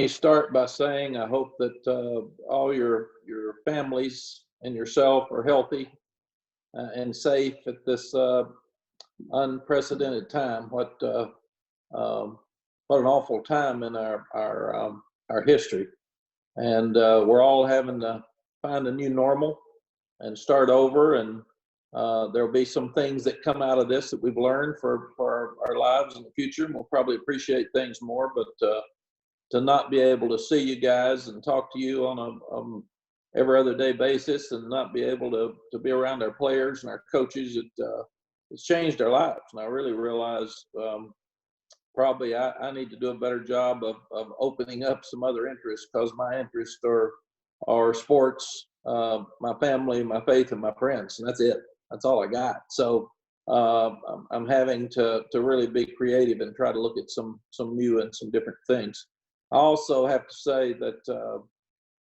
me start by saying I hope that all your families and yourself are healthy and safe at this unprecedented time. Um, what an awful time in our history, and we're all having to find a new normal and start over. And there'll be some things that come out of this that we've learned for our lives in the future, and we'll probably appreciate things more. But to not be able to see you guys and talk to you on every other day basis, and not be able to be around our players and our coaches, it's changed our lives. And I really realize probably I need to do a better job of opening up some other interests, because my interests are sports, my family, my faith, and my friends, and that's it. That's all I got. So I'm having to really be creative and try to look at some new and some different things. I also have to say that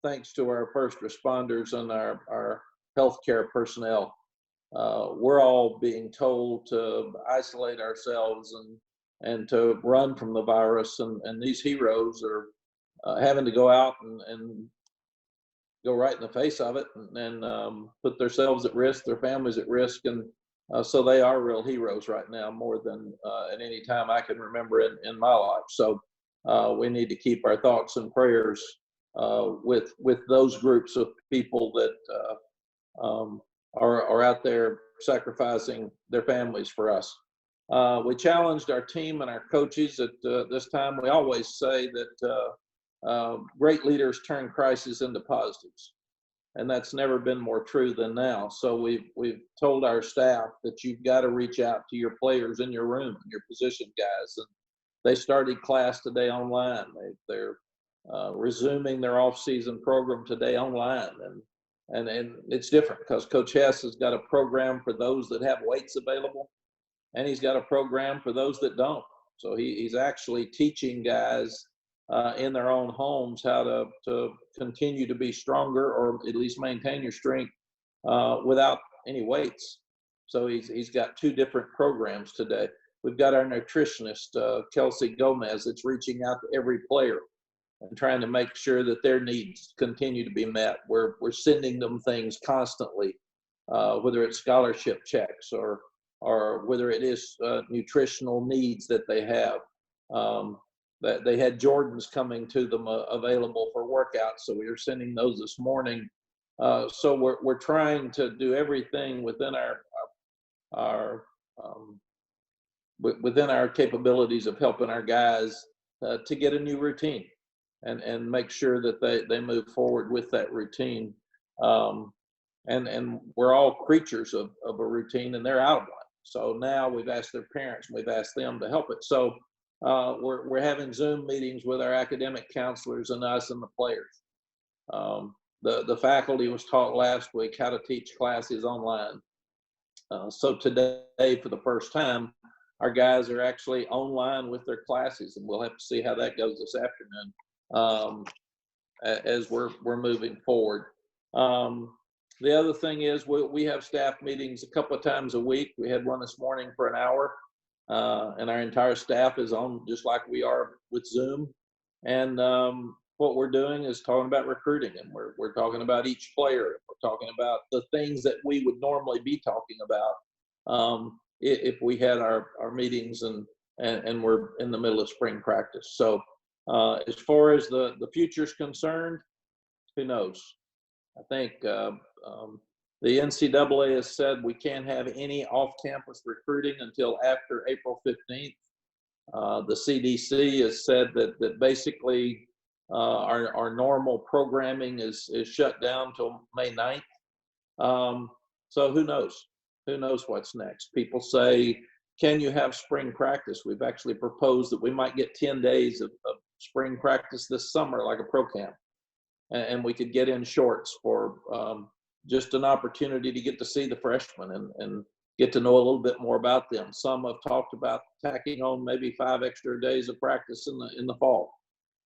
thanks to our first responders and our healthcare personnel, we're all being told to isolate ourselves and to run from the virus. And these heroes are having to go out and go right in the face of it and put themselves at risk, their families at risk. And so they are real heroes right now, more than at any time I can remember in my life. So we need to keep our thoughts and prayers with those groups of people that are out there sacrificing their families for us. We challenged our team and our coaches at this time. We always say that great leaders turn crises into positives, and that's never been more true than now. So we've told our staff that you've got to reach out to your players in your room, your position guys. And they started class today online. They're resuming their off-season program today online, and it's different because Coach Hess has got a program for those that have weights available, and he's got a program for those that don't. So he's actually teaching guys in their own homes how to continue to be stronger, or at least maintain your strength without any weights. So he's got two different programs today. We've got our nutritionist, Kelsey Gomez, that's reaching out to every player and trying to make sure that their needs continue to be met. We're sending them things constantly, whether it's scholarship checks or whether it is nutritional needs that they have. That they had Jordans coming to them available for workouts, so we are sending those this morning. So we're trying to do everything within within our capabilities of helping our guys to get a new routine and make sure that they move forward with that routine. And we're all creatures of a routine, and they're out of one. So now we've asked their parents, and we've asked them to help it. So we're having Zoom meetings with our academic counselors and us and the players. The faculty was taught last week how to teach classes online. So today, for the first time, our guys are actually online with their classes, and we'll have to see how that goes this afternoon as we're moving forward. The other thing is we have staff meetings a couple of times a week. We had one this morning for an hour, and our entire staff is on just like we are with Zoom. And what we're doing is talking about recruiting, and we're talking about each player. We're talking about the things that we would normally be talking about if we had our meetings and we're in the middle of spring practice. So as far as the future is concerned, who knows? I think the NCAA has said we can't have any off-campus recruiting until after April 15th. The CDC has said that basically our normal programming is shut down till May 9th. So who knows? Who knows what's next? People say, can you have spring practice? We've actually proposed that we might get 10 days of spring practice this summer, like a pro camp. And we could get in shorts for just an opportunity to get to see the freshmen and get to know a little bit more about them. Some have talked about tacking on maybe 5 extra days of practice in the fall.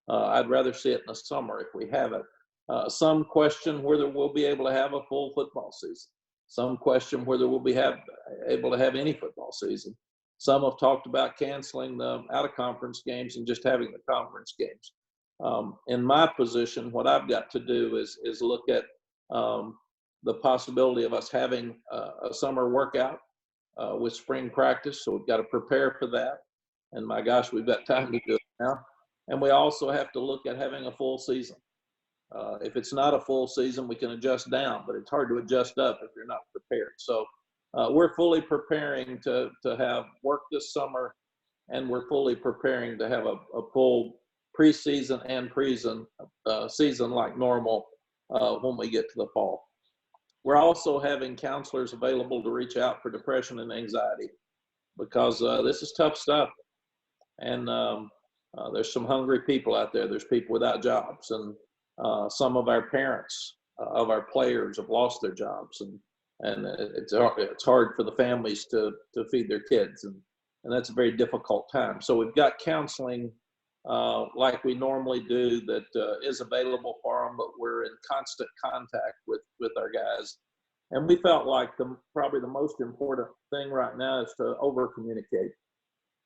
I'd rather see it in the summer if we have it. Some question whether we'll be able to have a full football season. Some question whether we'll be able to have any football season. Some have talked about canceling the out-of-conference games and just having the conference games. In my position, what I've got to do is look at the possibility of us having a summer workout with spring practice. So we've got to prepare for that. And my gosh, we've got time to do it now. And we also have to look at having a full season. If it's not a full season, we can adjust down, but it's hard to adjust up if you're not prepared. So we're fully preparing to have work this summer, and we're fully preparing to have a full preseason and season like normal when we get to the fall. We're also having counselors available to reach out for depression and anxiety, because this is tough stuff. And there's some hungry people out there. There's people without jobs, and some of our parents of our players have lost their jobs, and it's hard for the families to feed their kids, and that's a very difficult time. So we've got counseling like we normally do that is available for them, but we're in constant contact with our guys. And we felt like probably the most important thing right now is to over communicate.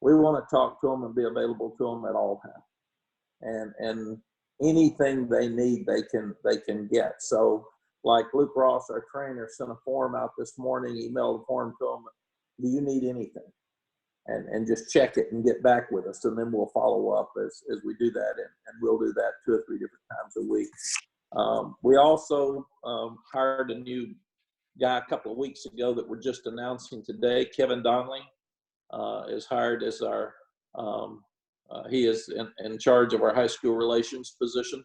We want to talk to them and be available to them at all times, and anything they need, they can get. So like Luke Ross, our trainer, sent a form out this morning, emailed a form to them. Do you need anything? And just check it and get back with us, and then we'll follow up as we do that, and we'll do that 2 or 3 different times a week. We also hired a new guy a couple of weeks ago that we're just announcing today. Kevin Donnelly is hired as our he is in charge of our high school relations position.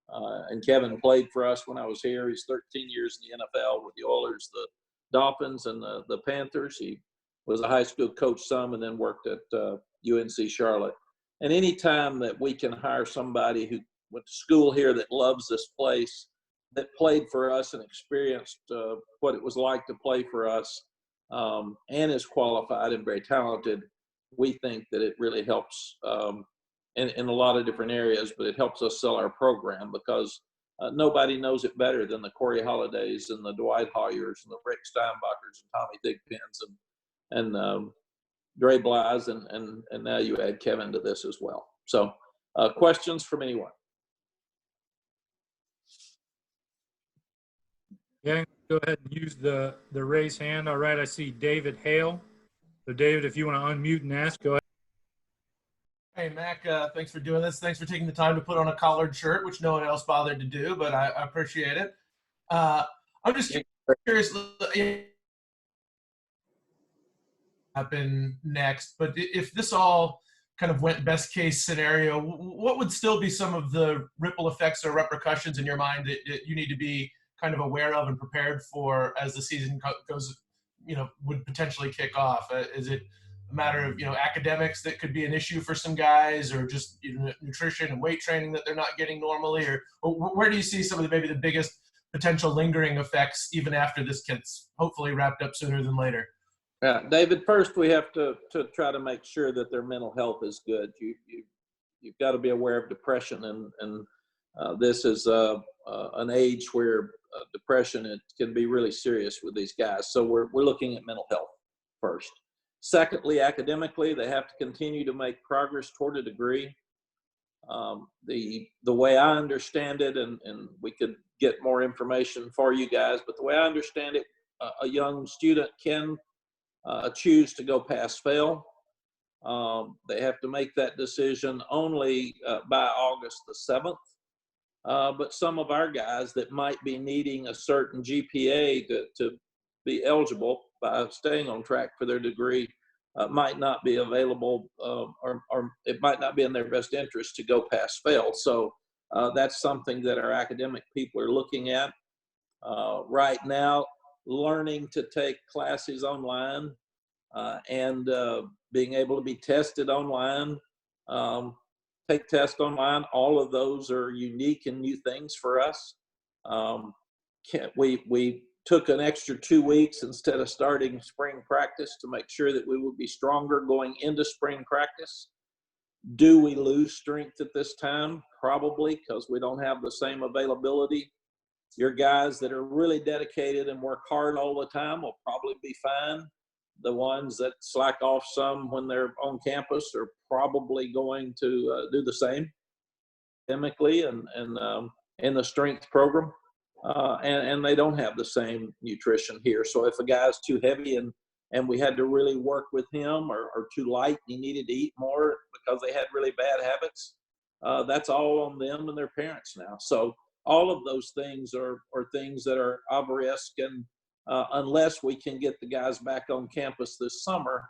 And Kevin played for us when I was here. He's 13 years in the NFL with the Oilers, the Dolphins, and the Panthers. He was a high school coach some, and then worked at UNC Charlotte. And any time that we can hire somebody who went to school here that loves this place, that played for us and experienced what it was like to play for us, and is qualified and very talented, we think that it really helps in a lot of different areas, but it helps us sell our program, because nobody knows it better than the Corey Hollidays and the Dwight Hoyers and the Rick Steinbachers and Tommy Thigpens and Dre Bly's, and now you add Kevin to this as well. So questions from anyone? Yeah, go ahead and use the raise hand. All right, I see David Hale. So David, if you want to unmute and ask, go ahead. Hey, Mac, thanks for doing this. Thanks for taking the time to put on a collared shirt, which no one else bothered to do, but I appreciate it. I'm just curious, happen next, but if this all kind of went best case scenario, what would still be some of the ripple effects or repercussions in your mind that you need to be kind of aware of and prepared for as the season goes, would potentially kick off? Is it a matter of, academics that could be an issue for some guys, or just nutrition and weight training that they're not getting normally, or where do you see some of maybe the biggest potential lingering effects even after this gets hopefully wrapped up sooner than later? Yeah, David, first we have to try to make sure that their mental health is good. You've got to be aware of depression, and this is an age where depression, it can be really serious with these guys. So we're looking at mental health first. Secondly, academically, they have to continue to make progress toward a degree. The way I understand it, and we could get more information for you guys, but the way I understand it, a young student can choose to go pass fail. They have to make that decision only by August the 7th. But some of our guys that might be needing a certain GPA to be eligible by staying on track for their degree might not be available, or it might not be in their best interest to go pass fail. So that's something that our academic people are looking at right now. Learning to take classes online and being able to be tested online, take tests online. All of those are unique and new things for us. We took an extra 2 weeks instead of starting spring practice to make sure that we would be stronger going into spring practice. Do we lose strength at this time? Probably, because we don't have the same availability. Your guys that are really dedicated and work hard all the time will probably be fine. The ones that slack off some when they're on campus are probably going to do the same. academically and in the strength program, and they don't have the same nutrition here. So if a guy's too heavy and we had to really work with him, or too light, he needed to eat more because they had really bad habits, that's all on them and their parents now. So all of those things are things that are of risk, and unless we can get the guys back on campus this summer,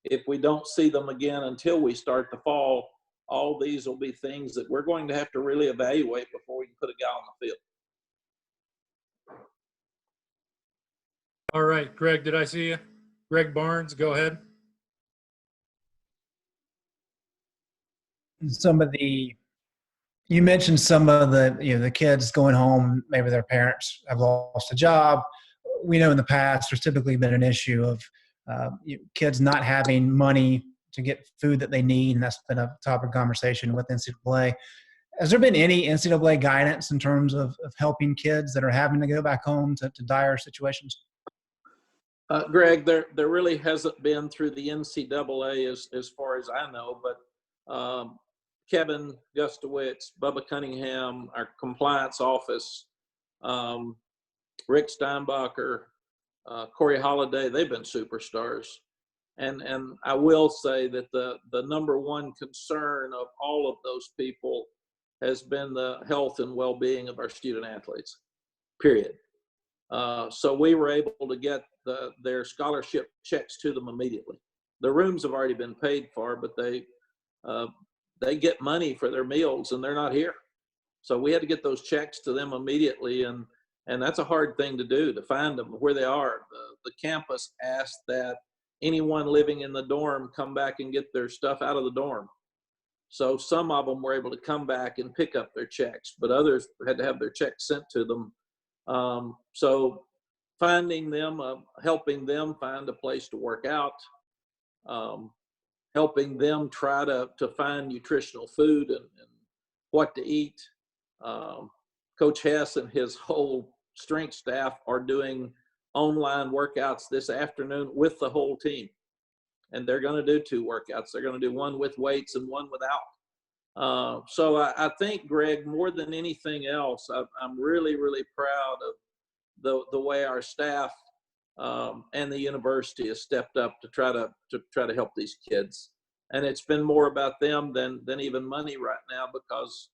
if we don't see them again until we start the fall, all these will be things that we're going to have to really evaluate before we can put a guy on the field. All right, Greg, did I see you? Greg Barnes, go ahead. You mentioned some of the kids going home, maybe their parents have lost a job. We know in the past there's typically been an issue of kids not having money to get food that they need, and that's been a topic of conversation with NCAA. Has there been any NCAA guidance in terms of helping kids that are having to go back home to dire situations? Greg, there really hasn't been through the NCAA as far as I know, but Kevin Gustowitz, Bubba Cunningham, our compliance office, Rick Steinbacher, Corey Holliday, they've been superstars. And I will say that the number one concern of all of those people has been the health and well-being of our student athletes, period. So we were able to get their scholarship checks to them immediately. The rooms have already been paid for, but they get money for their meals and they're not here. So we had to get those checks to them immediately, and that's a hard thing to do, to find them where they are. The campus asked that anyone living in the dorm come back and get their stuff out of the dorm. So some of them were able to come back and pick up their checks, but others had to have their checks sent to them. So finding them, helping them find a place to work out, helping them try to find nutritional food and what to eat. Coach Hess and his whole strength staff are doing online workouts this afternoon with the whole team. And they're going to do 2 workouts. They're going to do one with weights and one without. So I think, Greg, more than anything else, I'm really, really proud of the way our staff and the university has stepped up to try to help these kids. And it's been more about them than even money right now, because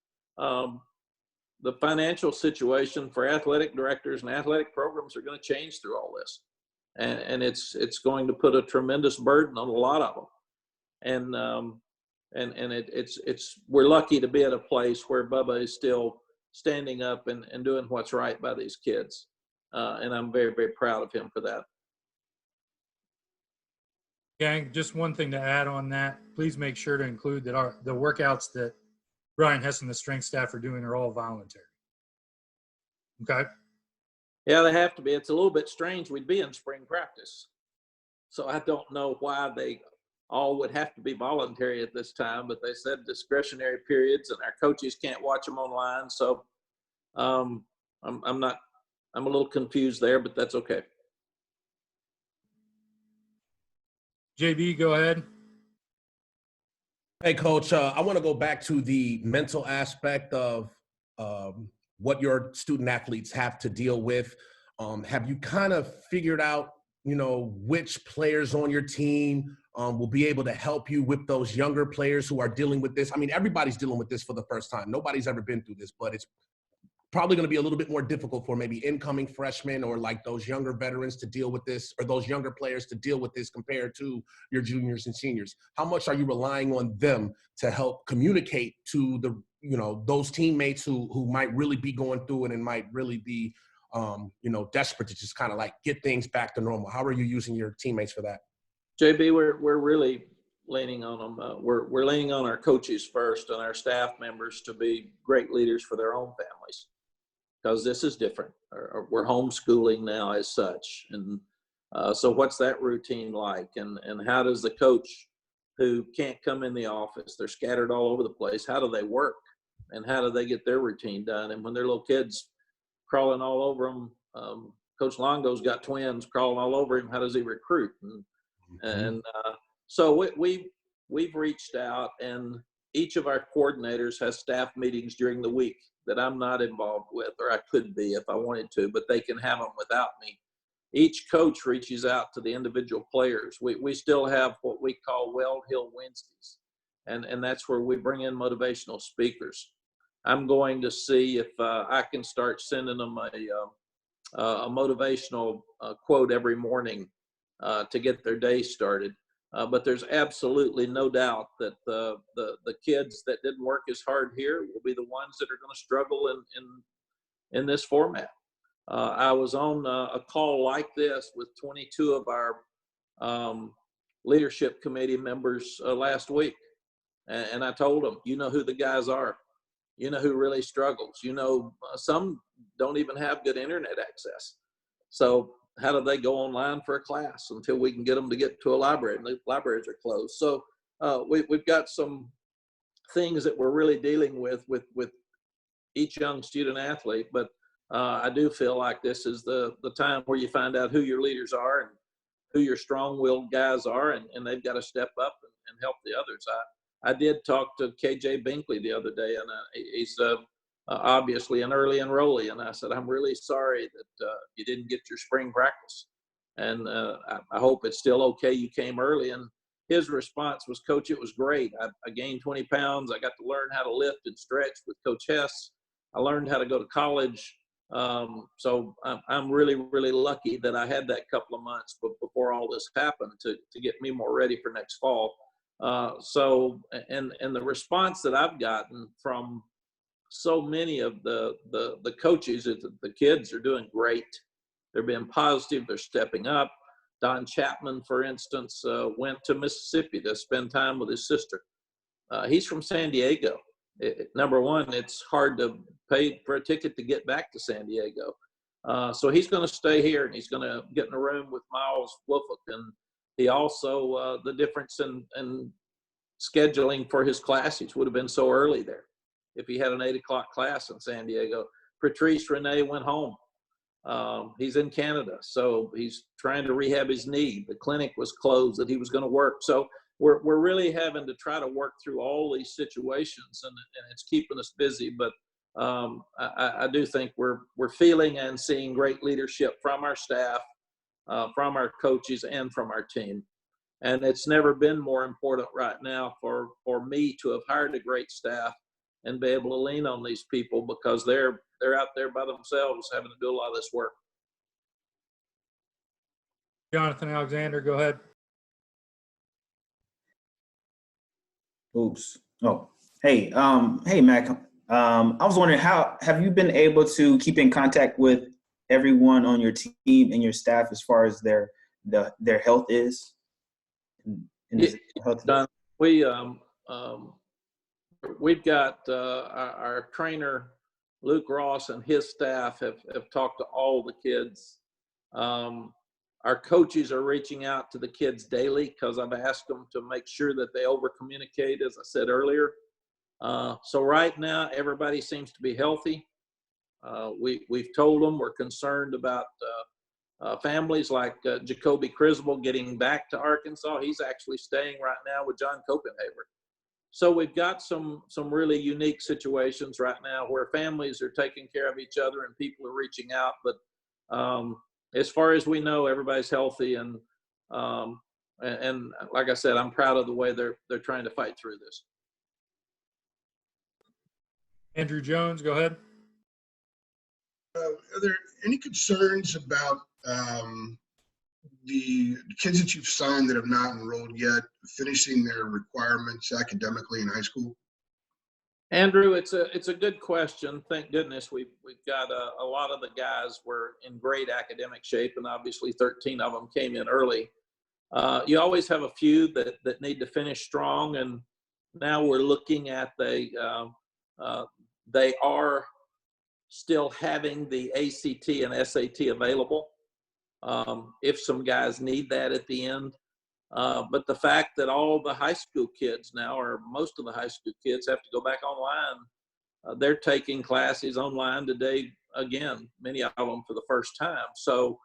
the financial situation for athletic directors and athletic programs are going to change through all this. And it's going to put a tremendous burden on a lot of them. And we're lucky to be at a place where Bubba is still standing up and doing what's right by these kids. And I'm very, very proud of him for that. Gang, just one thing to add on that. Please make sure to include that the workouts that Brian Hess and the strength staff are doing are all voluntary. Okay? Yeah, they have to be. It's a little bit strange. We'd be in spring practice. So I don't know why they all would have to be voluntary at this time, but they said discretionary periods, and our coaches can't watch them online. So I'm a little confused there, but that's okay. JB, go ahead. Hey, Coach, I want to go back to the mental aspect of what your student athletes have to deal with. Have you kind of figured out, which players on your team will be able to help you with those younger players who are dealing with this? I mean, everybody's dealing with this for the first time. Nobody's ever been through this, but it's probably going to be a little bit more difficult for maybe incoming freshmen or like those younger veterans to deal with this, or those younger players to deal with this compared to your juniors and seniors. How much are you relying on them to help communicate to those teammates who might really be going through it and might really be, desperate to just kind of like get things back to normal? How are you using your teammates for that? JB, we're really leaning on them. We're leaning on our coaches first and our staff members to be great leaders for their own families, because this is different. We're homeschooling now as such. And so what's that routine like? And how does the coach who can't come in the office, they're scattered all over the place, how do they work? And how do they get their routine done? And when their little kids crawling all over them, Coach Longo's got twins crawling all over him, how does he recruit? So we've reached out, and each of our coordinators has staff meetings during the week that I'm not involved with, or I could be if I wanted to, but they can have them without me. Each coach reaches out to the individual players. We still have what we call Weld Hill Wednesdays, and that's where we bring in motivational speakers. I'm going to see if I can start sending them a motivational quote every morning to get their day started. But there's absolutely no doubt that the kids that didn't work as hard here will be the ones that are going to struggle in this format. I was on a call like this with 22 of our leadership committee members last week. And I told them, you know who the guys are. You know who really struggles. You know, some don't even have good internet access. So how do they go online for a class until we can get them to get to a library, and the libraries are closed? So we've got some things that we're really dealing with each young student athlete, but I do feel like this is the time where you find out who your leaders are and who your strong-willed guys are, and they've got to step up and help the others. I did talk to KJ Binkley the other day, and he's obviously an early enrollee, and I said, I'm really sorry that you didn't get your spring practice, and I hope it's still okay you came early. And his response was, Coach, it was great. I gained 20 pounds. I got to learn how to lift and stretch with Coach Hess. I learned how to go to college. So I'm really, really lucky that I had that couple of months before all this happened to get me more ready for next fall. So the response that I've gotten from so many of the coaches is that the kids are doing great. They're being positive. They're stepping up. Don Chapman, for instance, went to Mississippi to spend time with his sister. He's from San Diego. Number one, it's hard to pay for a ticket to get back to San Diego. So he's going to stay here, and he's going to get in a room with Miles Wolford. And he also, the difference in scheduling for his classes would have been so early there if he had an 8 o'clock class in San Diego. Patrice Rene went home. He's in Canada, so he's trying to rehab his knee. The clinic was closed that he was going to work. So we're really having to try to work through all these situations, and it's keeping us busy. But I do think we're feeling and seeing great leadership from our staff, from our coaches, and from our team. And it's never been more important right now for me to have hired a great staff and be able to lean on these people, because they're out there by themselves having to do a lot of this work. Jonathan Alexander, go ahead. Oops. Oh, hey, hey, Mac. I was wondering, how have you been able to keep in contact with everyone on your team and your staff as far as their health is? Don, we've got our trainer Luke Ross and his staff have talked to all the kids. Our coaches are reaching out to the kids daily because I've asked them to make sure that they over communicate, as I said earlier. So right now everybody seems to be healthy. We've told them we're concerned about families like Jacoby Criswell getting back to Arkansas. He's actually staying right now with John Copenhaver. So we've got some really unique situations right now where families are taking care of each other and people are reaching out. But as far as we know, everybody's healthy, and like I said, I'm proud of the way they're trying to fight through this. Andrew Jones, go ahead. Are there any concerns about the kids that you've signed that have not enrolled yet finishing their requirements academically in high school? Andrew, it's a good question. Thank goodness we've got a lot of the guys were in great academic shape, and obviously 13 of them came in early. You always have a few that need to finish strong, and now we're looking at they are still having the ACT and SAT available if some guys need that at the end. But the fact that all the high school kids now, or most of the high school kids, have to go back online, they're taking classes online today again, many of them for the first time. So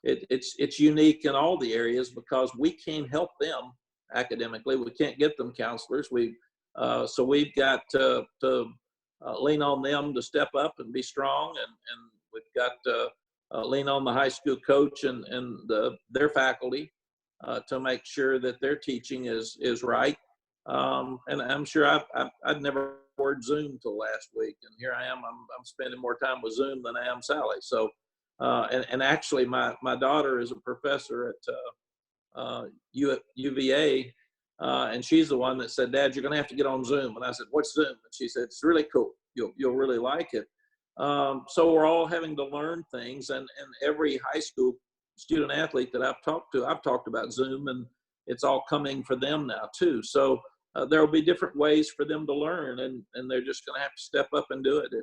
it's unique in all the areas because we can't help them academically. We can't get them counselors. So we've got to lean on them to step up and be strong, and we've got to lean on the high school coach and their faculty to make sure that their teaching is right. And I'm sure I'd never heard Zoom till last week, and here I am. I'm spending more time with Zoom than I am Sally. So, and actually, my daughter is a professor at UVA, and she's the one that said, "Dad, you're going to have to get on Zoom." And I said, "What's Zoom?" And she said, "It's really cool. You'll really like it." So we're all having to learn things, and every high school student athlete that I've talked about Zoom, and it's all coming for them now too. So there will be different ways for them to learn, and they're just going to have to step up and do it.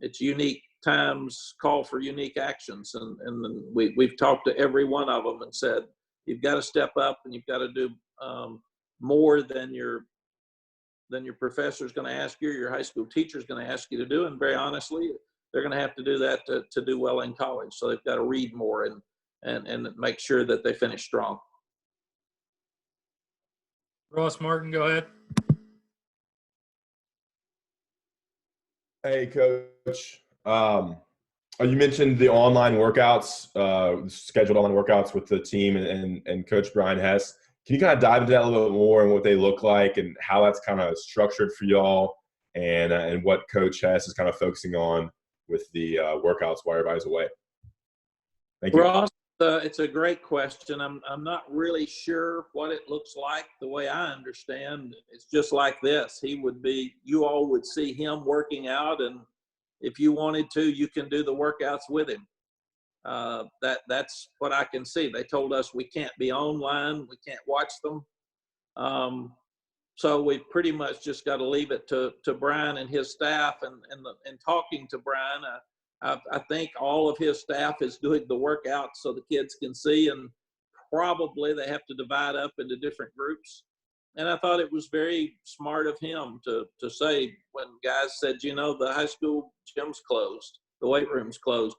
It's unique times call for unique actions, and we've talked to every one of them and said, you've got to step up and you've got to do more than your professor is going to ask you, or your high school teacher is going to ask you to do. And very honestly, they're going to have to do that to do well in college. So they've got to read more and make sure that they finish strong. Ross Martin, go ahead. Hey, Coach. You mentioned the online workouts, scheduled online workouts with the team and Coach Brian Hess. Can you kind of dive into that a little bit more and what they look like and how that's kind of structured for y'all, and what Coach Hess is kind of focusing on with the workouts while everybody's away? Thank you. Ross, it's a great question. I'm not really sure what it looks like. The way I understand, it's just like this. You all would see him working out, and if you wanted to, you can do the workouts with him. That's what I can see. They told us we can't be online, we can't watch them. So we pretty much just got to leave it to Brian and his staff. And talking to Brian, I think all of his staff is doing the workouts so the kids can see, and probably they have to divide up into different groups. And I thought it was very smart of him to say, when guys said, the high school gym's closed, the weight room's closed,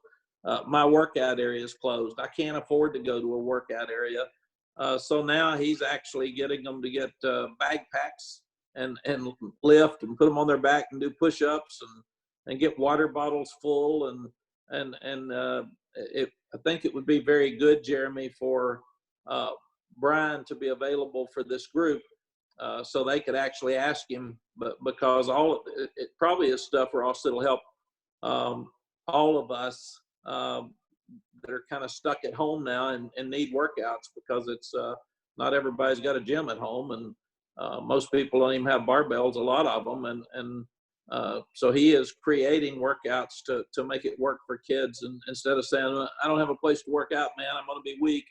my workout area is closed. I can't afford to go to a workout area. So now he's actually getting them to get backpacks and lift and put them on their back and do push-ups and get water bottles full. I think it would be very good, Jeremy, for Brian to be available for this group. So they could actually ask him, but because all of it probably is stuff, Ross, that'll help all of us that are kind of stuck at home now and need workouts, because it's not everybody's got a gym at home, and most people don't even have barbells, a lot of them, and so he is creating workouts to make it work for kids, and instead of saying, I don't have a place to work out, man, I'm going to be weak.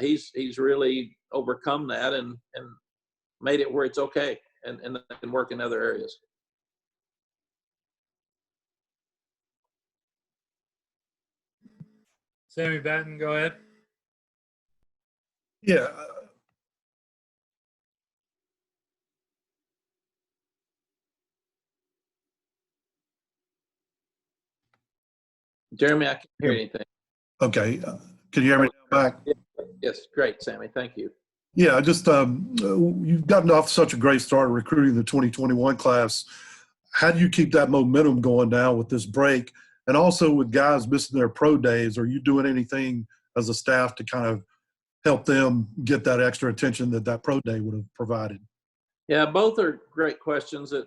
He's really overcome that and made it where it's okay, and they can work in other areas. Sammy Batten, go ahead. Yeah. Jeremy, I can't hear anything. Okay. Can you hear me back? Yes, great, Sammy. Thank you. Yeah, just you've gotten off such a great start recruiting the 2021 class. How do you keep that momentum going now with this break? And also with guys missing their pro days, are you doing anything as a staff to kind of help them get that extra attention that pro day would have provided? Yeah, both are great questions. I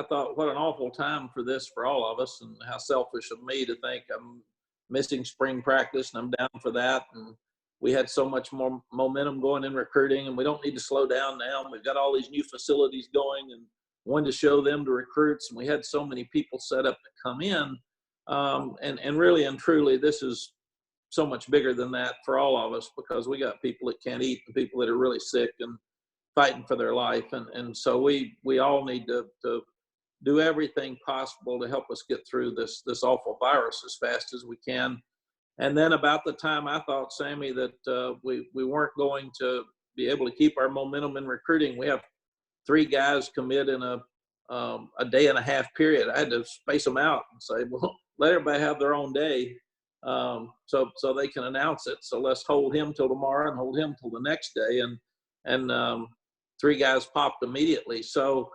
thought, what an awful time for this for all of us, and how selfish of me to think I'm missing spring practice and I'm down for that. And we had so much more momentum going in recruiting, and we don't need to slow down now. We've got all these new facilities going and wanted to show them to recruits, and we had so many people set up to come in. And really and truly, this is so much bigger than that for all of us, because we got people that can't eat and people that are really sick and fighting for their life. And so we all need to do everything possible to help us get through this awful virus as fast as we can. And then about the time I thought, Sammy, that we weren't going to be able to keep our momentum in recruiting, we have 3 guys commit in a day and a half period. I had to space them out and say, well, let everybody have their own day. so they can announce it. So let's hold him till tomorrow and hold him till the next day. And 3 guys popped immediately. So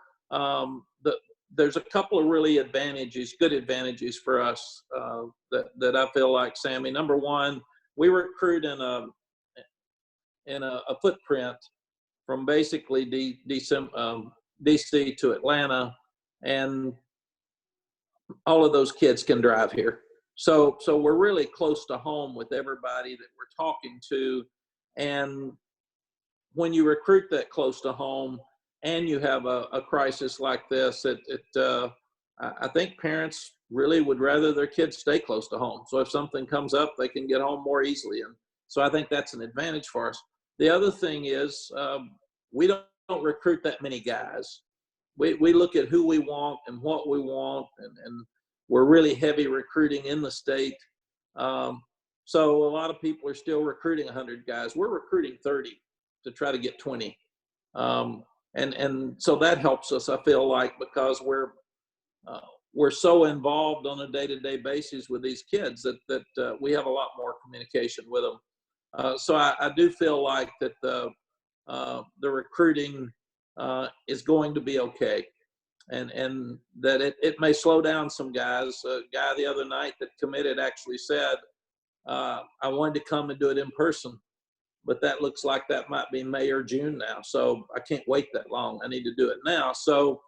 there's a couple of really good advantages for us that I feel like, Sammy. Number one, we recruit in a footprint from basically DC to Atlanta, and all of those kids can drive here. So we're really close to home with everybody that we're talking to. And when you recruit that close to home and you have a crisis like this, I think parents really would rather their kids stay close to home. So if something comes up, they can get home more easily. And so I think that's an advantage for us. The other thing is we don't recruit that many guys. We look at who we want and what we want, and we're really heavy recruiting in the state. So a lot of people are still recruiting 100 guys. We're recruiting 30 to try to get 20. And so that helps us, I feel like, because we're so involved on a day-to-day basis with these kids that we have a lot more communication with them. So I do feel like that the recruiting is going to be okay, and that it may slow down some guys. A guy the other night that committed actually said, I wanted to come and do it in person, but that looks like that might be May or June now. So I can't wait that long. I need to do it now. So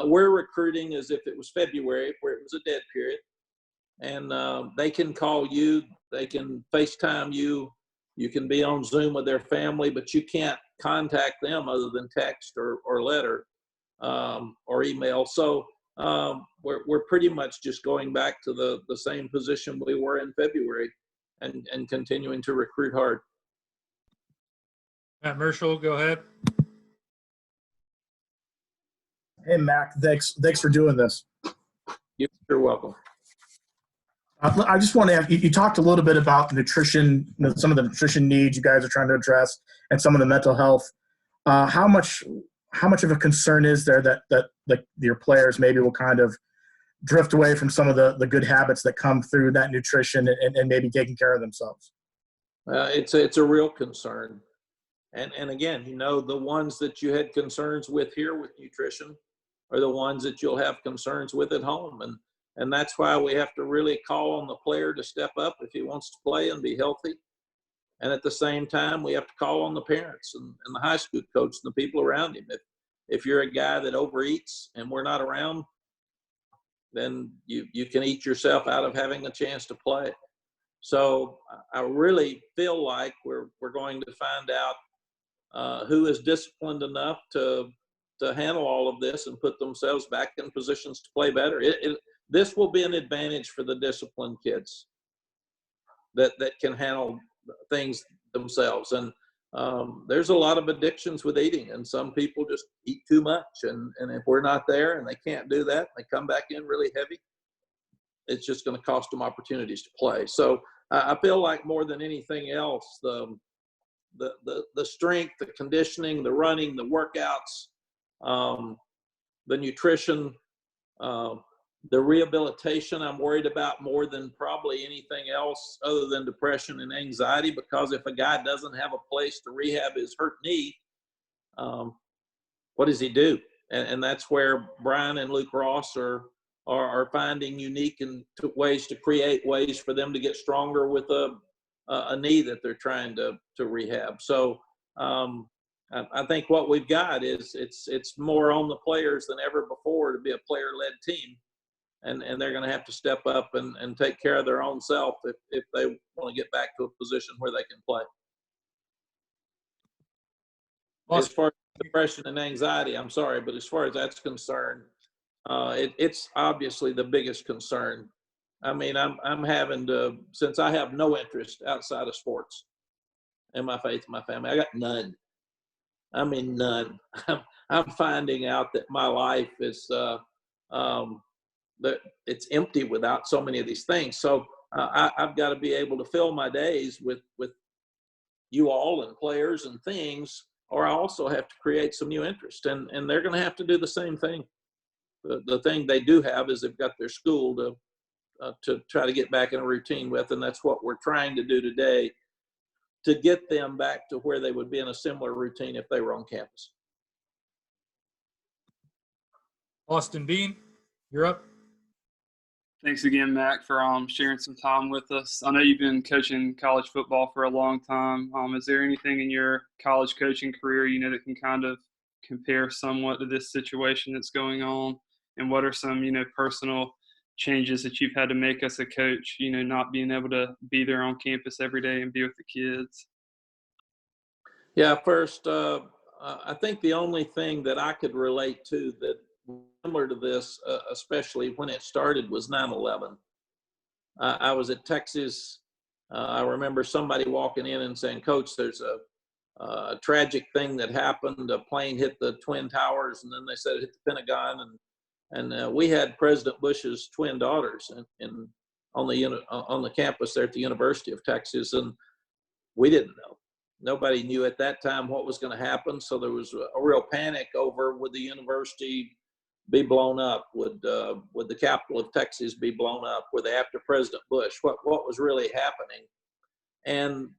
we're recruiting as if it was February, where it was a dead period. And they can call you, they can FaceTime you, you can be on Zoom with their family, but you can't contact them other than text or letter or email. So we're pretty much just going back to the same position we were in February and continuing to recruit hard. Matt Merschel, go ahead. Hey, Mac, thanks for doing this. You're welcome. I just want to ask, you talked a little bit about nutrition, some of the nutrition needs you guys are trying to address, and some of the mental health. How much of a concern is there that your players maybe will kind of drift away from some of the good habits that come through that nutrition and maybe taking care of themselves? It's a real concern. And again, the ones that you had concerns with here with nutrition are the ones that you'll have concerns with at home. And that's why we have to really call on the player to step up if he wants to play and be healthy. And at the same time, we have to call on the parents and the high school coach and the people around him. If you're a guy that overeats and we're not around, then you can eat yourself out of having a chance to play. So I really feel like we're going to find out who is disciplined enough to handle all of this and put themselves back in positions to play better. This will be an advantage for the disciplined kids that can handle things themselves. And there's a lot of addictions with eating, and some people just eat too much. And if we're not there and they can't do that, they come back in really heavy, it's just going to cost them opportunities to play. So I feel like more than anything else, the strength, the conditioning, the running, the workouts, the nutrition, the rehabilitation, I'm worried about more than probably anything else other than depression and anxiety, because if a guy doesn't have a place to rehab his hurt knee, what does he do? And that's where Brian and Luke Ross are finding unique ways to create ways for them to get stronger with a knee that they're trying to rehab. So I think what we've got is it's more on the players than ever before to be a player-led team. And they're going to have to step up and take care of their own self if they want to get back to a position where they can play. As far as depression and anxiety, I'm sorry, but as far as that's concerned, it's obviously the biggest concern. I mean, I'm having to, since I have no interest outside of sports and my faith and my family, I got none. I mean, none. I'm finding out that my life is that it's empty without so many of these things. So I've got to be able to fill my days with you all and players and things, or I also have to create some new interest. And they're going to have to do the same thing. The thing they do have is they've got their school to try to get back in a routine with, and that's what we're trying to do today to get them back to where they would be in a similar routine if they were on campus. Austin Bean, you're up. Thanks again, Mac, for sharing some time with us. I know you've been coaching college football for a long time. Is there anything in your college coaching career that can kind of compare somewhat to this situation that's going on? And what are some personal changes that you've had to make as a coach? Not being able to be there on campus every day and be with the kids. Yeah, first, I think the only thing that I could relate to that similar to this, especially when it started, was 9/11. I was at Texas. I remember somebody walking in and saying, "Coach, there's a tragic thing that happened. A plane hit the Twin Towers," and then they said it hit the Pentagon. And we had President Bush's twin daughters on the campus there at the University of Texas, and we didn't know. Nobody knew at that time what was going to happen, so there was a real panic over, would the university be blown up? Would the capital of Texas be blown up? Were they after President Bush? What was really happening? And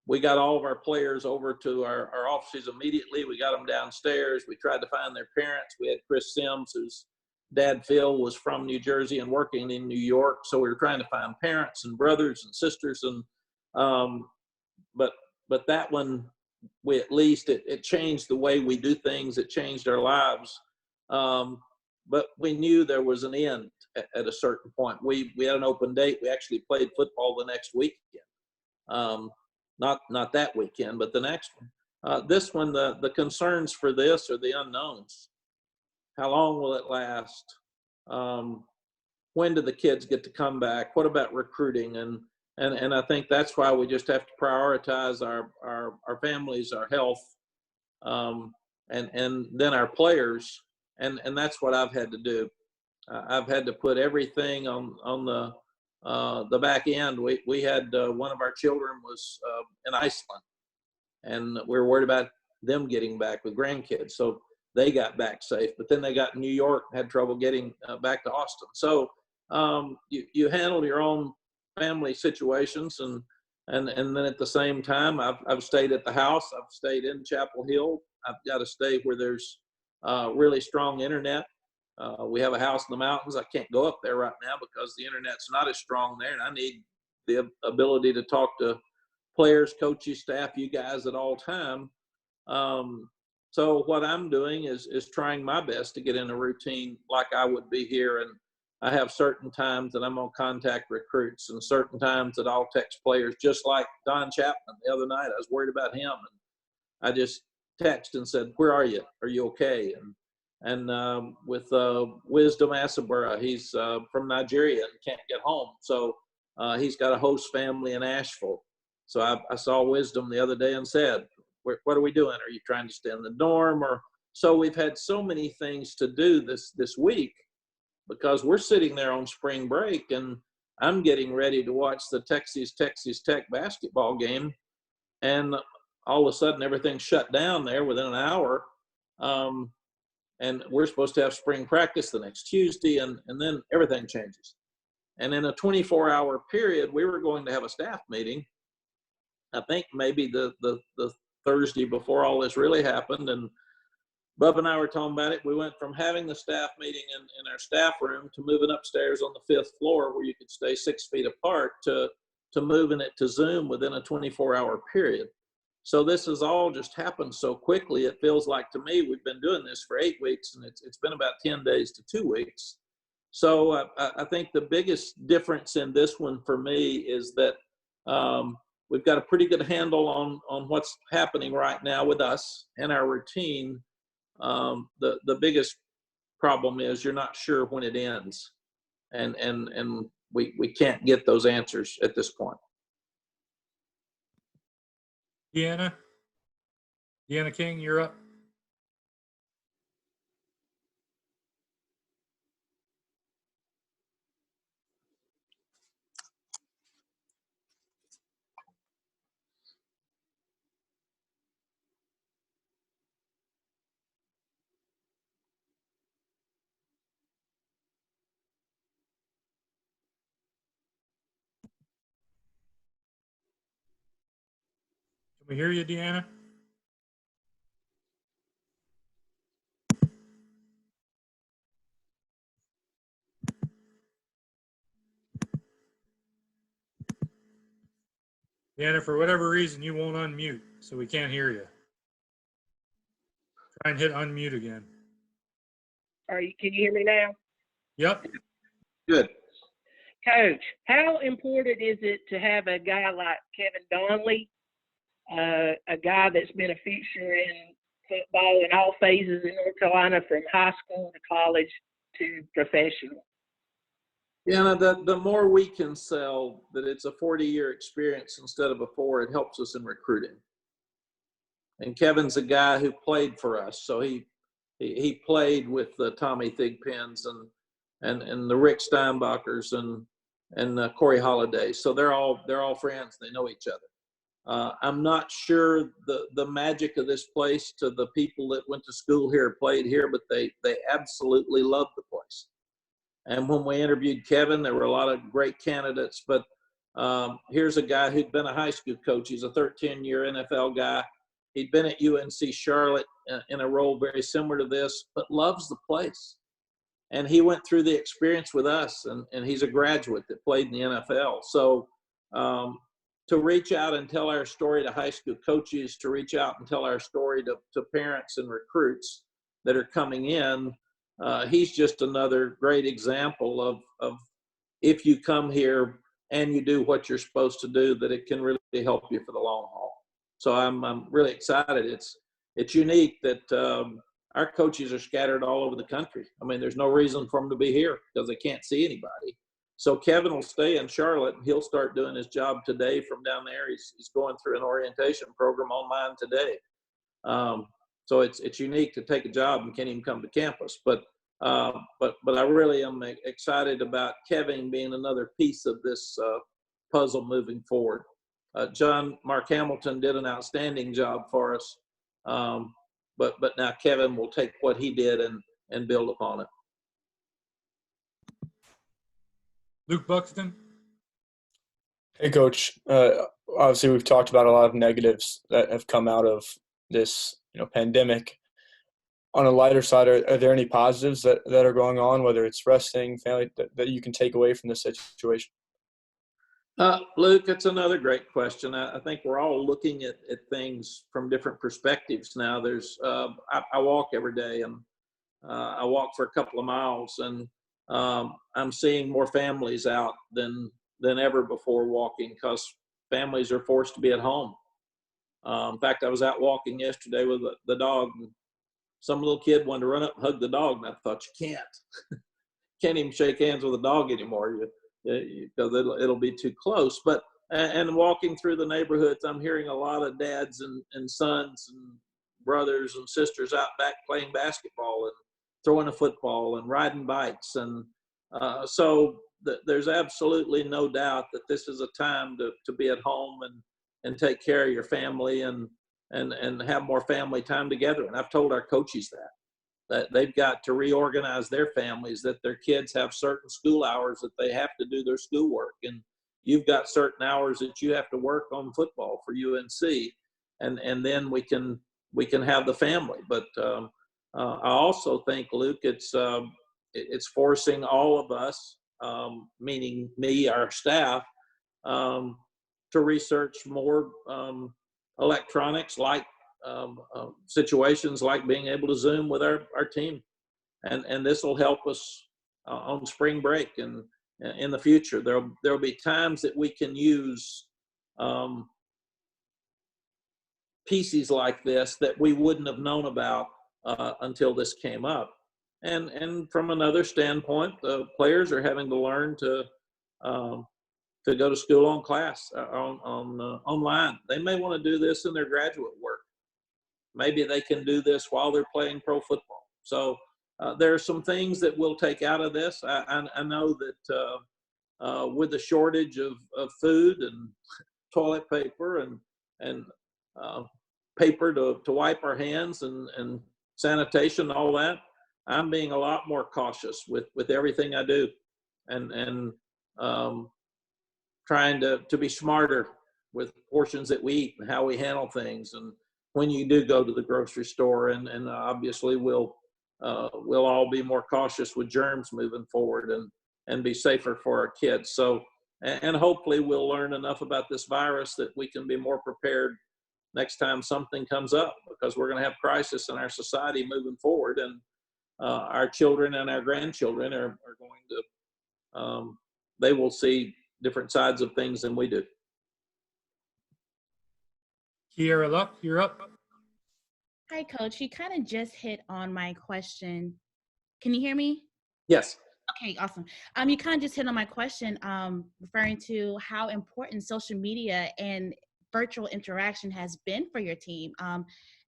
we got all of our players over to our offices immediately. We got them downstairs. We tried to find their parents. We had Chris Sims, whose dad Phil was from New Jersey and working in New York, so we were trying to find parents and brothers and sisters. And but that one, we at least it changed the way we do things. It changed our lives. But we knew there was an end at a certain point. We had an open date. We actually played football the next weekend. Not that weekend, but the next one. This one, the concerns for this are the unknowns. How long will it last? When do the kids get to come back? What about recruiting? And I think that's why we just have to prioritize our families, our health, and then our players. And that's what I've had to do. I've had to put everything on the back end. We had one of our children was in Iceland, and we were worried about them getting back with grandkids. So they got back safe, but then they got in New York, had trouble getting back to Austin. So you handle your own family situations, and then at the same time, I've stayed at the house. I've stayed in Chapel Hill. I've got to stay where there's really strong internet. We have a house in the mountains. I can't go up there right now because the internet's not as strong there, and I need the ability to talk to players, coaches, staff, you guys at all time. So what I'm doing is trying my best to get in a routine like I would be here. And I have certain times that I'm going to contact recruits and certain times that I'll text players, just like Don Chapman the other night. I was worried about him, and I just texted and said, "Where are you? Are you okay?" And with Wisdom Asabura, he's from Nigeria and can't get home. So he's got a host family in Asheville. So I saw Wisdom the other day and said, "What are we doing? Are you trying to stay in the dorm?" Or so we've had so many things to do this week because we're sitting there on spring break, and I'm getting ready to watch the Texas Tech basketball game, and all of a sudden everything's shut down there within an hour. And we're supposed to have spring practice the next Tuesday, and then everything changes. And in a 24-hour period, we were going to have a staff meeting, I think maybe the Thursday before all this really happened. And Bub and I were talking about it. We went from having the staff meeting in our staff room to moving upstairs on the 5th floor where you could stay 6 feet apart to moving it to Zoom within a 24-hour period. So this has all just happened so quickly. It feels like to me we've been doing this for 8 weeks, and it's been about 10 days to 2 weeks. So I think the biggest difference in this one for me is that we've got a pretty good handle on what's happening right now with us and our routine. The biggest problem is you're not sure when it ends, and we can't get those answers at this point. Deanna King, you're up. We hear you, Deanna. Deanna, for whatever reason, you won't unmute, so we can't hear you. Try and hit unmute again. Can you hear me now? Yep. Good. Coach, how important is it to have a guy like Kevin Donnelly, a guy that's been a fixture in football in all phases in North Carolina, from high school to college to professional? Yeah, the more we can sell that it's a 40-year experience instead of a 4, it helps us in recruiting. And Kevin's a guy who played for us, so he played with the Tommy Thigpens and the Rick Steinbachers and Corey Holiday. So they're all friends. They know each other. I'm not sure the magic of this place to the people that went to school here, played here, but they absolutely love the place. And when we interviewed Kevin, there were a lot of great candidates, but here's a guy who'd been a high school coach. He's a 13-year NFL guy. He'd been at UNC Charlotte in a role very similar to this, but loves the place. And he went through the experience with us, and he's a graduate that played in the NFL. So to reach out and tell our story to high school coaches, to reach out and tell our story to parents and recruits that are coming in, he's just another great example of if you come here and you do what you're supposed to do, that it can really help you for the long haul. So I'm really excited. It's unique that our coaches are scattered all over the country. I mean, there's no reason for them to be here because they can't see anybody. So Kevin will stay in Charlotte, and he'll start doing his job today from down there. He's going through an orientation program online today. So it's unique to take a job and can't even come to campus. But I really am excited about Kevin being another piece of this puzzle moving forward. Mark Hamilton did an outstanding job for us. But now Kevin will take what he did and build upon it. Luke Buxton. Hey, Coach. Obviously, we've talked about a lot of negatives that have come out of this, pandemic. On a lighter side, are there any positives that are going on, whether it's resting, family, that you can take away from this situation? Luke, it's another great question. I think we're all looking at things from different perspectives now. I walk every day, and I walk for a couple of miles, and I'm seeing more families out than ever before walking because families are forced to be at home. In fact, I was out walking yesterday with the dog, and some little kid wanted to run up and hug the dog, and I thought, you can't even shake hands with a dog anymore because it'll be too close. But and walking through the neighborhoods, I'm hearing a lot of dads and sons and brothers and sisters out back playing basketball and throwing a football and riding bikes. And so there's absolutely no doubt that this is a time to be at home and take care of your family and have more family time together. And I've told our coaches that they've got to reorganize their families, that their kids have certain school hours that they have to do their schoolwork. And you've got certain hours that you have to work on football for UNC. And then we can have the family. But I also think, Luke, it's forcing all of us, meaning me, our staff, to research more electronics, like situations like being able to Zoom with our team. And this will help us on spring break and in the future. There'll be times that we can use pieces like this that we wouldn't have known about until this came up. And from another standpoint, the players are having to learn to go to school online. They may want to do this in their graduate work. Maybe they can do this while they're playing pro football. So there are some things that we'll take out of this. I know that with the shortage of food and toilet paper and paper to wipe our hands and sanitation, all that, I'm being a lot more cautious with everything I do and trying to be smarter portions that we eat and how we handle things, and when you do go to the grocery store, and obviously we'll all be more cautious with germs moving forward, and be safer for our kids. So, and hopefully we'll learn enough about this virus that we can be more prepared next time something comes up, because we're going to have crisis in our society moving forward, and our children and our grandchildren are going to, they will see different sides of things than we do. Kiera Luck, you're up. Hi, Coach. You kind of just hit on my question. Can you hear me? Yes. Okay, awesome. You kind of just hit on my question, referring to how important social media and virtual interaction has been for your team,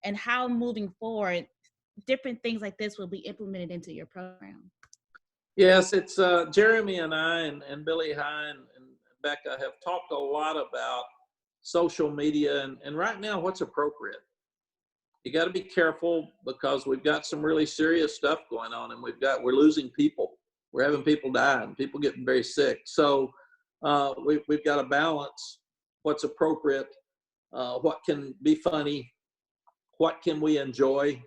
and how moving forward, different things like this will be implemented into your program. Yes, it's Jeremy and I and Billy High and Becca have talked a lot about social media, and right now what's appropriate. You got to be careful, because we've got some really serious stuff going on, and we're losing people. We're having people die and people getting very sick. So we've got to balance what's appropriate, what can be funny, what can we enjoy.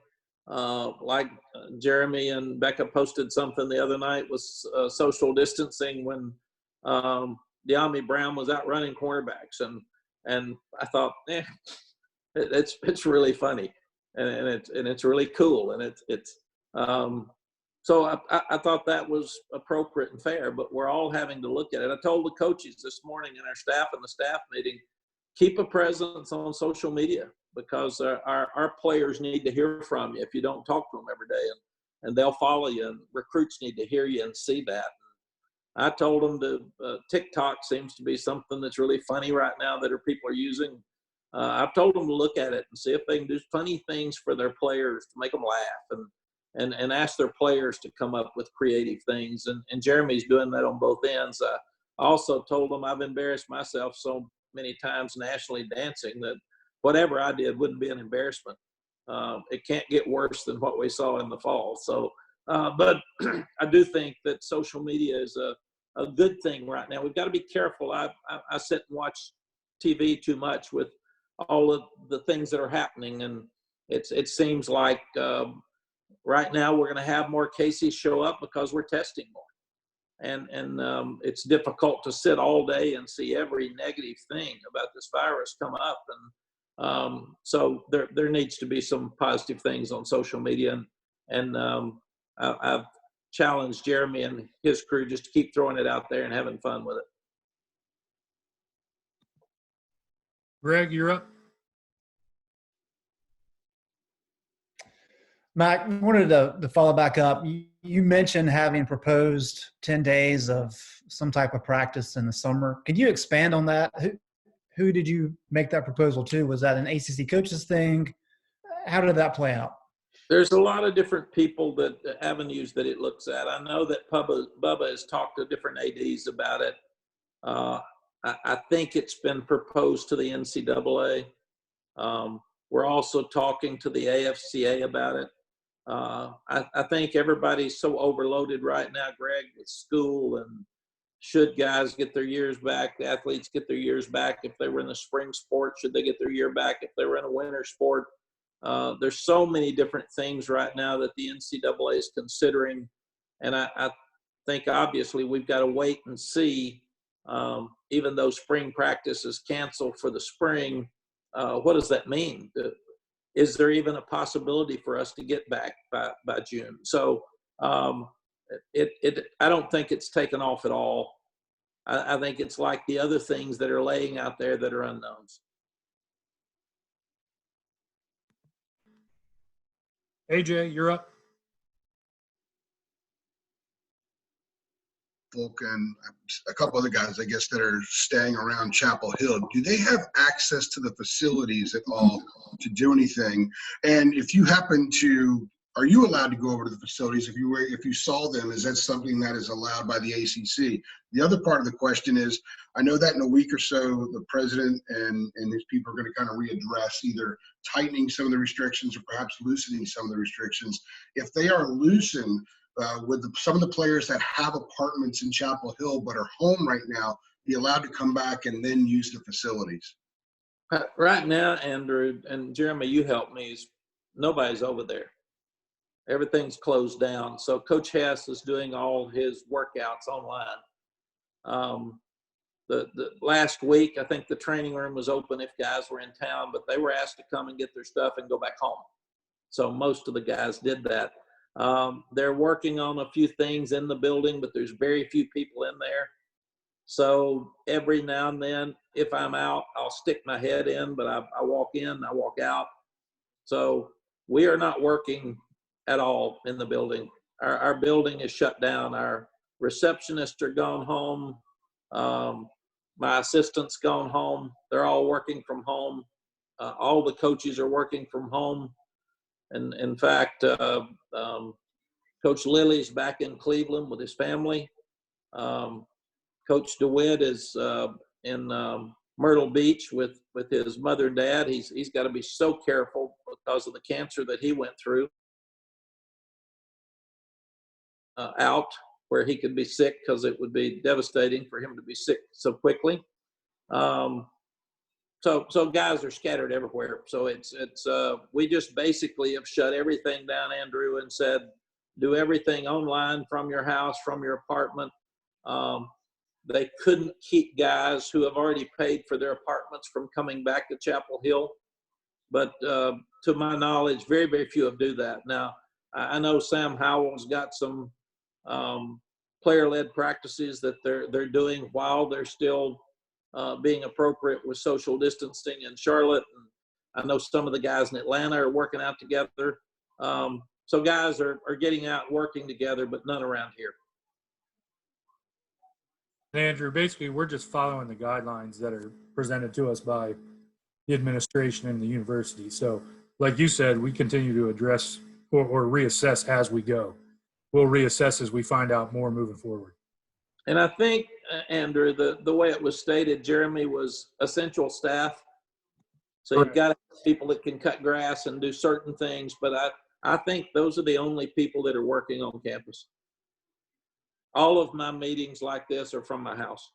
Like Jeremy and Becca posted something the other night was social distancing when Mack Brown was out running cornerbacks, and I thought, it's really funny, and it's really cool, and so I thought that was appropriate and fair, but we're all having to look at it. I told the coaches this morning in our staff in the staff meeting, keep a presence on social media, because our players need to hear from you if you don't talk to them every day, and they'll follow you, and recruits need to hear you and see that. I told them TikTok seems to be something that's really funny right now that people are using. I've told them to look at it and see if they can do funny things for their players to make them laugh, and ask their players to come up with creative things. And Jeremy's doing that on both ends. I also told them I've embarrassed myself so many times nationally dancing that whatever I did wouldn't be an embarrassment. It can't get worse than what we saw in the fall. So, but I do think that social media is a good thing right now. We've got to be careful. I sit and watch TV too much with all of the things that are happening, and it seems like right now we're going to have more cases show up because we're testing more. And it's difficult to sit all day and see every negative thing about this virus come up. And so there needs to be some positive things on social media. And I've challenged Jeremy and his crew just to keep throwing it out there and having fun with it. Greg, you're up. Mack, I wanted to follow back up. You mentioned having proposed 10 days of some type of practice in the summer. Could you expand on that? Who did you make that proposal to? Was that an ACC coaches thing? How did that play out? There's a lot of different people, avenues that it looks at. I know that Bubba has talked to different ADs about it. I think it's been proposed to the NCAA. We're also talking to the AFCA about it. I think everybody's so overloaded right now, Greg, with school, and should guys get their years back? The athletes get their years back if they were in the spring sport? Should they get their year back if they were in a winter sport? There's so many different things right now that the NCAA is considering, and I think obviously we've got to wait and see. Even though spring practice is canceled for the spring, what does that mean? Is there even a possibility for us to get back by June? So I don't think it's taken off at all. I think it's like the other things that are laying out there that are unknowns. AJ, you're up. Folk and a couple other guys, I guess, that are staying around Chapel Hill, do they have access to the facilities at all to do anything? And if you happen to, are you allowed to go over to the facilities? If you saw them, is that something that is allowed by the ACC? The other part of the question is, I know that in a week or so, the president and his people are going to kind of readdress either tightening some of the restrictions or perhaps loosening some of the restrictions. If they are loosened, some of the players that have apartments in Chapel Hill but are home right now, be allowed to come back and then use the facilities? Right now, Andrew and Jeremy, you help me, is nobody's over there. Everything's closed down. So Coach Hess is doing all his workouts online. The last week, I think the training room was open if guys were in town, but they were asked to come and get their stuff and go back home. So most of the guys did that. They're working on a few things in the building, but there's very few people in there. So every now and then, if I'm out, I'll stick my head in, but I walk in, I walk out. So we are not working at all in the building. Our building is shut down. Our receptionists are gone home. My assistant's gone home. They're all working from home. All the coaches are working from home. And in fact, Coach Lilly's back in Cleveland with his family. Coach DeWitt is in Myrtle Beach with his mother and dad. He's got to be so careful because of the cancer that he went through. Out where he could be sick, because it would be devastating for him to be sick so quickly. So guys are scattered everywhere. So it's we just basically have shut everything down, Andrew, and said, do everything online from your house, from your apartment. They couldn't keep guys who have already paid for their apartments from coming back to Chapel Hill. But to my knowledge, very, very few have do that. Now, I know Sam Howell's got some player-led practices that they're doing while they're still being appropriate with social distancing in Charlotte. And I know some of the guys in Atlanta are working out together. So guys are getting out and working together, but none around here. Andrew, basically, we're just following the guidelines that are presented to us by the administration and the university. So, like you said, we continue to address or reassess as we go. We'll reassess as we find out more moving forward. And I think, Andrew, the way it was stated, Jeremy, was essential staff. So you've got people that can cut grass and do certain things, but I think those are the only people that are working on campus. All of my meetings like this are from my house.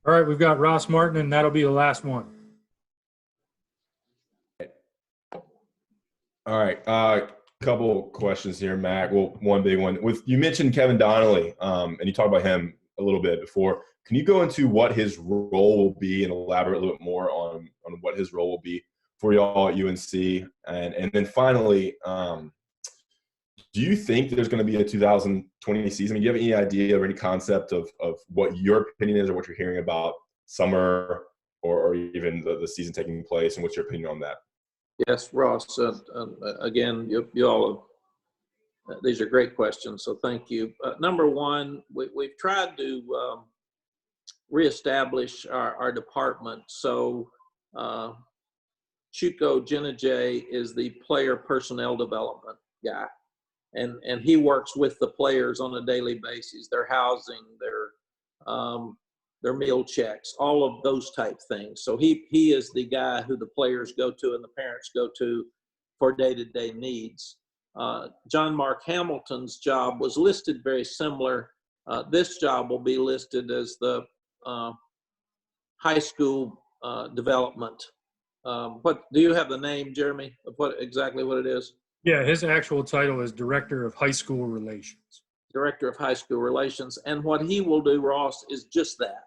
All right, we've got Ross Martin, and that'll be the last one. All right. Couple questions here, Mac. Well, one big one. You mentioned Kevin Donnelly, and you talked about him a little bit before. Can you go into what his role will be and elaborate a little bit more on what his role will be for y'all at UNC? And then finally, do you think there's going to be a 2020 season? I mean, do you have any idea or any concept of what your opinion is or what you're hearing about summer or even the season taking place, and what's your opinion on that? Yes, Ross. Again, you all have, these are great questions, so thank you. Number one, we've tried to reestablish our department. So Chuko Genajay is the player personnel development guy. And he works with the players on a daily basis, their housing, their meal checks, all of those type things. So he is the guy who the players go to and the parents go to for day-to-day needs. John Mark Hamilton's job was listed very similar. This job will be listed as the high school development. What do you have the name, Jeremy, of exactly what it is? Yeah, his actual title is Director of High School Relations. Director of High School Relations. And what he will do, Ross, is just that.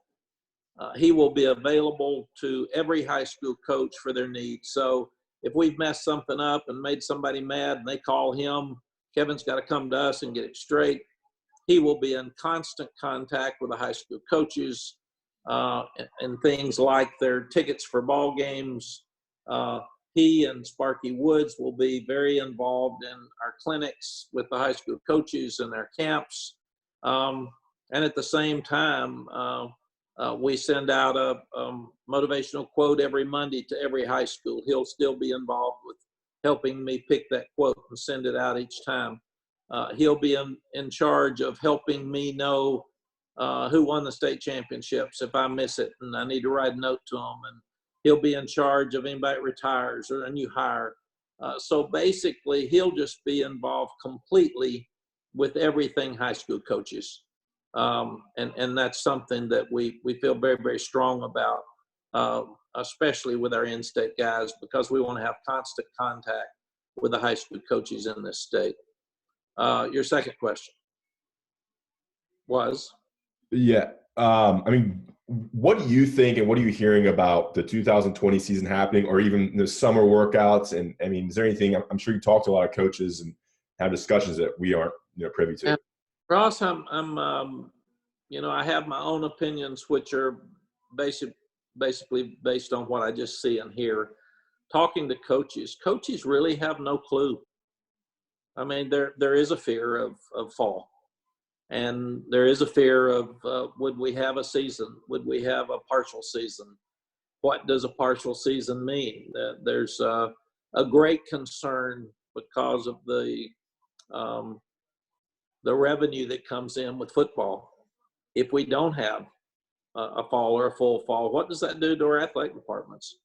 He will be available to every high school coach for their needs. So if we've messed something up and made somebody mad and they call him, Kevin's got to come to us and get it straight. He will be in constant contact with the high school coaches and things like their tickets for ball games. He and Sparky Woods will be very involved in our clinics with the high school coaches and their camps. And at the same time, we send out a motivational quote every Monday to every high school. He'll still be involved with helping me pick that quote and send it out each time. He'll be in charge of helping me know who won the state championships if I miss it and I need to write a note to them. And he'll be in charge of anybody that retires or a new hire. So basically, he'll just be involved completely with everything high school coaches. And that's something that we feel very, very strong about. especially with our in-state guys, because we want to have constant contact with the high school coaches in this state. Your second question was? Yeah. I mean, what do you think and what are you hearing about the 2020 season happening, or even the summer workouts? And I mean, is there anything, I'm sure you talk to a lot of coaches and have discussions that we aren't privy to. And Ross, I have my own opinions, which are basically based on what I just see and hear. Talking to coaches really have no clue. I mean, there is a fear of fall. And there is a fear of, would we have a season? Would we have a partial season? What does a partial season mean? There's a great concern because of the revenue that comes in with football. If we don't have a fall or a full fall, what does that do to our athletic departments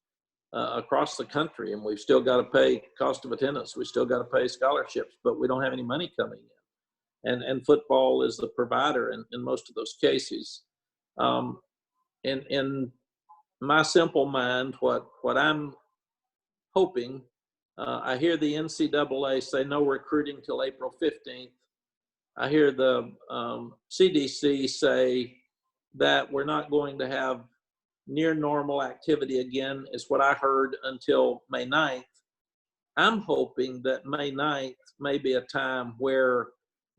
across the country? And we've still got to pay cost of attendance. We still got to pay scholarships, but we don't have any money coming in. And football is the provider in most of those cases. In my simple mind, what I'm hoping, I hear the NCAA say no recruiting till April 15th. I hear the CDC say that we're not going to have near normal activity again, is what I heard, until May 9th. I'm hoping that May 9th may be a time where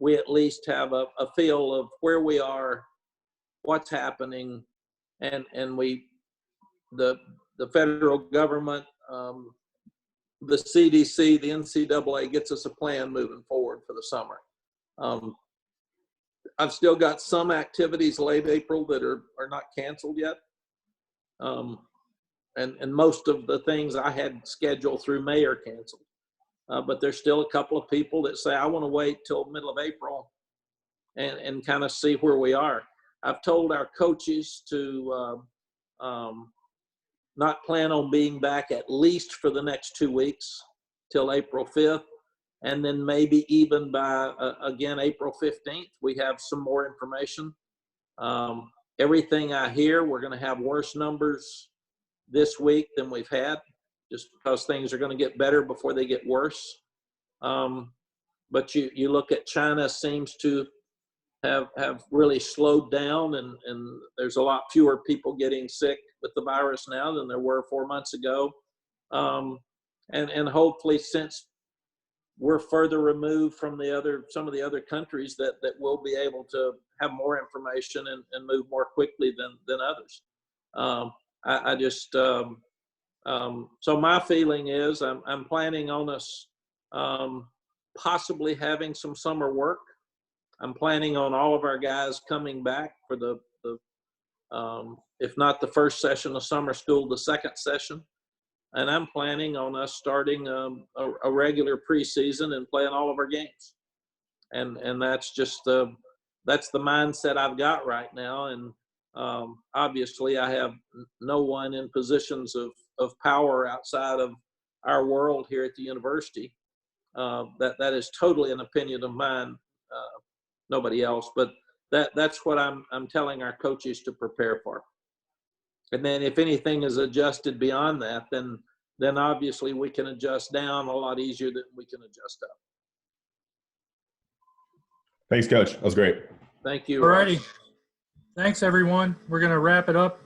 we at least have a feel of where we are, what's happening, and the federal government, the CDC, the NCAA gets us a plan moving forward for the summer. I've still got some activities late April that are not canceled yet. And most of the things I had scheduled through May are canceled. But there's still a couple of people that say, I want to wait till middle of April and kind of see where we are. I've told our coaches to not plan on being back at least for the next 2 weeks till April 5th. And then maybe even by, again, April 15th, we have some more information. Everything I hear, we're going to have worse numbers this week than we've had, just because things are going to get better before they get worse. But you look at China, seems to have really slowed down, and there's a lot fewer people getting sick with the virus now than there were 4 months ago. And hopefully, since we're further removed from some of the other countries, that we'll be able to have more information and move more quickly than others. So my feeling is I'm planning on us possibly having some summer work. I'm planning on all of our guys coming back for the if not the first session of summer school, the second session. And I'm planning on us starting a regular preseason and playing all of our games. And that's just that's the mindset I've got right now. And obviously I have no one in positions of power outside of our world here at the university. That is totally an opinion of mine, nobody else. But that's what I'm telling our coaches to prepare for. And then if anything is adjusted beyond that, then obviously we can adjust down a lot easier than we can adjust up. Thanks, Coach. That was great. Thank you. All righty. Thanks, everyone. We're going to wrap it up